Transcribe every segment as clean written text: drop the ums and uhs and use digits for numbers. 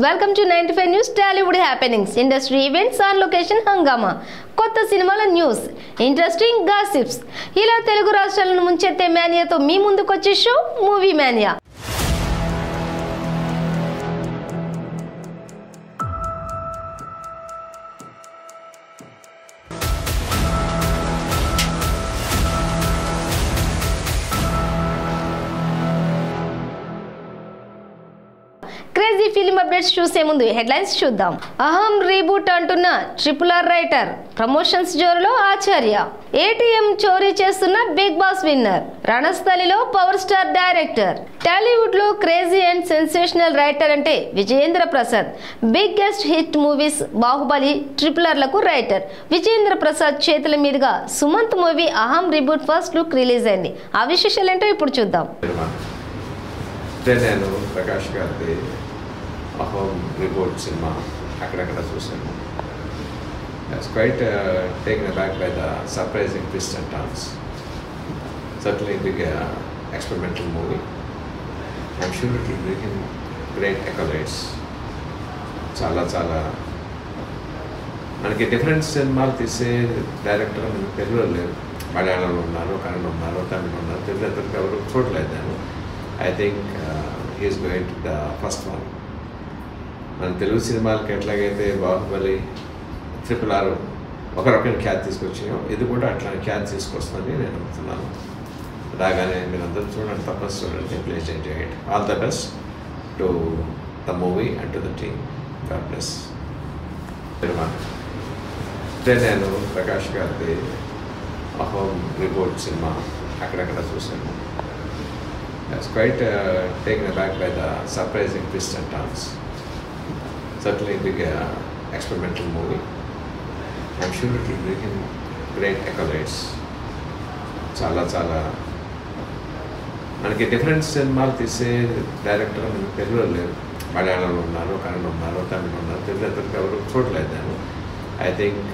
Welcome to 95 news Tollywood happenings. Industry events on location హంగామా, కొత్త సినిమాల న్యూస్, ఇంట్రెస్టింగ్ గాసిప్స్, ఇలా తెలుగు రాష్ట్రాలను ముంచెత్తే మేనియాతో మీ ముందుకొచ్చే show movie mania. Crazy film updates చూసే ముందు హెడ్లైన్స్ చూద్దాం. అహం రీబూట్ అంటున్న RRR రైటర్, ప్రమోషన్స్ జోరులో ఆచార్య, ఏటీఎం చోరీ చేస్తున్న బిగ్ బాస్ విన్నర్, రణస్థలిలో పవర్ స్టార్ డైరెక్టర్. టాలీవుడ్ లో క్రేజీ అండ్ సెన్సేషనల్ రైటర్ అంటే Vijayendra Prasad. Biggest hit movies Baahubali, RRR లకు రైటర్. విజయేంద్ర ప్రసాద్ చేతుల మీదుగా సుమంత్ మూవీ అహం రీబూట్ ఫస్ట్ లుక్ రిలీజ్ అయింది. ఆ విశేషాలు ఏంటో ఇప్పుడు చూద్దాం. నేను ప్రకాష్ గారి అహోమ్ రిపోర్ట్ సినిమా అక్కడక్కడ చూశాను. It's quite taken aback by the surprising twist and turns. Certainly big experimental movie. I'm sure it will bring him great accolades. చాలా చాలా మనకి డిఫరెంట్ సినిమాలు తీసే డైరెక్టర్ మనకి తెలుగులో లేరు. మలయాళంలో ఉన్నారు, కన్నడ ఉన్నారు, తమిళ ఉన్నారు. తెలుగు ఎవరు చూడలేదు నేను. I think he is going to the first one. మన తెలుగు సినిమాలకి ఎట్లాగైతే బాహుబలి, RRR ఒక రకమైన ఖ్యాతి తీసుకొచ్చాయో ఇది కూడా అట్లాంటి ఖ్యాతి తీసుకొస్తుందని నేను నమ్ముతున్నాను. రాగానే మీరు అందరూ చూడండి, తప్పని చూడండి, please enjoy it. All the best to the movie and to the team. God bless. నేను ప్రకాష్ గారి అహోమ్ రిపోర్ట్ సినిమా అక్కడక్కడ చూశాను. It's quite taken aback by the surprising twist and turns. Certainly big experimental movie. I'm sure it will bring him great accolades. చాలా చాలా మనకి different సినిమాలు తీసే డైరెక్టర్ మనకి తెలుగులో లేరు. మలయాళంలో ఉన్నారు, కన్నడ ఉన్నారు, తమిళ ఉన్నారు. తెలుగు ఎవరు చూడలేదు నేను. I think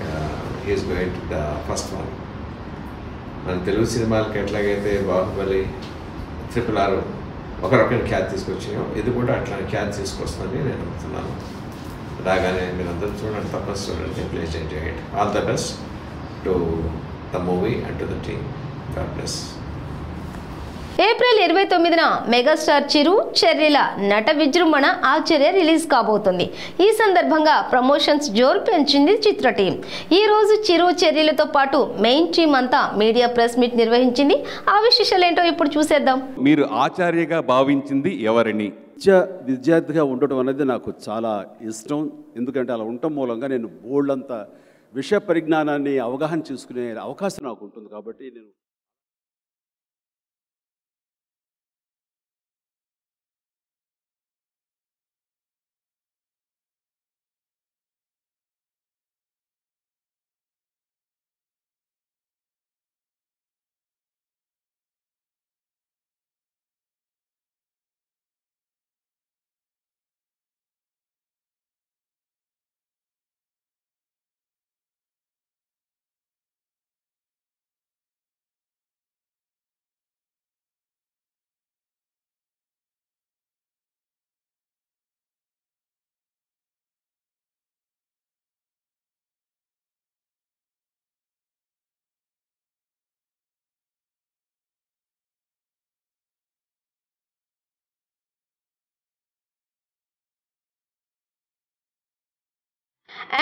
he is going to the first one. మన తెలుగు సినిమాలకి ఎట్లాగైతే బాహుబలి, RRR ఒక రకమైన ఖ్యాతి తీసుకొచ్చాయో ఇది కూడా అట్లాంటి ఖ్యాతి తీసుకొస్తుందని నేను నమ్ముతున్నాను. రాగానే మీరు అందరూ చూడండి, తప్పని చూడండి, please enjoy it. All the best to the movie and to the team. God bless. April 29న మెగాస్టార్ చిరు, చెర్రీల నట విజృంభణ ఆచార్య రిలీజ్ కాబోతుంది. ఈ సందర్భంగా ప్రమోషన్స్ జోరు పెంచింది చిత్ర టీం. ఈ రోజు చిరు, చెర్రీలతో పాటు మెయిన్ టీం అంతా మీడియా ప్రెస్ మీట్ నిర్వహించింది. ఆ విశేషాలు ఏంటో ఇప్పుడు చూసేద్దాం. మీరు ఆచార్యగా భావించింది ఎవరిని? విద్యార్థిగా ఉండటం అనేది నాకు చాలా ఇష్టం. ఎందుకంటే అలా ఉండటం మూలంగా నేను బోల్డంత విషయ పరిజ్ఞానాన్ని అవగాహన చేసుకునే అవకాశం నాకు ఉంటుంది. కాబట్టి నేను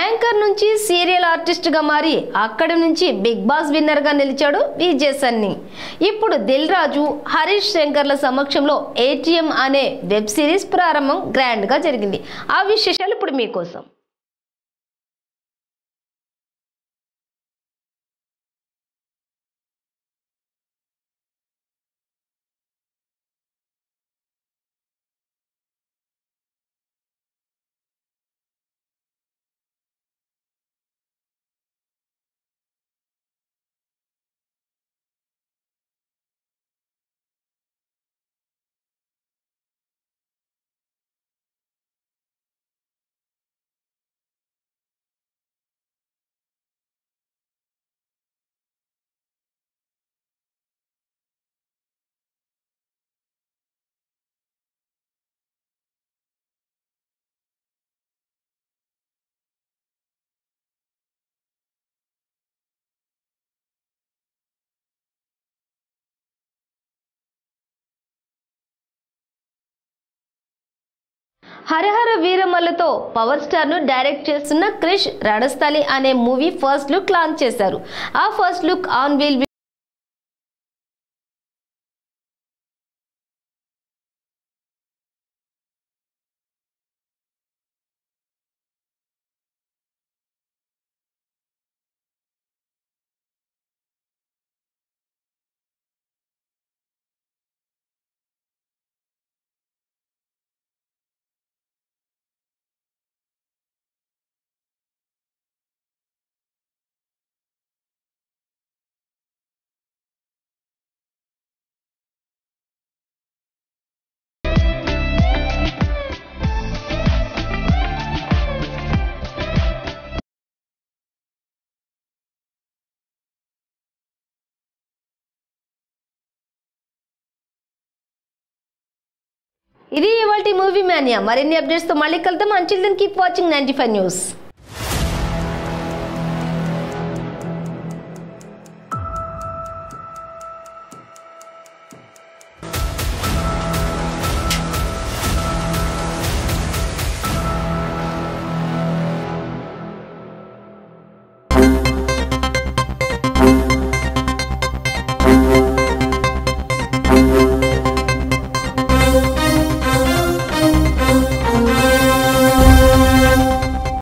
యాంకర్ నుంచి సీరియల్ ఆర్టిస్ట్గా మారి అక్కడి నుంచి బిగ్ బాస్ విన్నర్గా నిలిచాడు విజయ్ సన్నీ. ఇప్పుడు దిల్ రాజు, హరీష్ శంకర్ల సమక్షంలో ఏటీఎం అనే వెబ్ సిరీస్ ప్రారంభం గ్రాండ్గా జరిగింది. ఆ విశేషాలు ఇప్పుడు మీకోసం. హరహర వీరమల్లతో పవర్ స్టార్ ను డైరెక్ట్ చేస్తున్న క్రిష్ రాడస్థలి అనే మూవీ ఫస్ట్ లుక్ లాంచ్ చేశారు. ఆ ఫస్ట్ లుక్ ఆన్ వీల్ ఇది ఇవాల్టి మూవీ మానియా. మరిన్ని అప్డేట్స్ తో మళ్ళీ కలుద్దాం. Until then keep watching 95 news.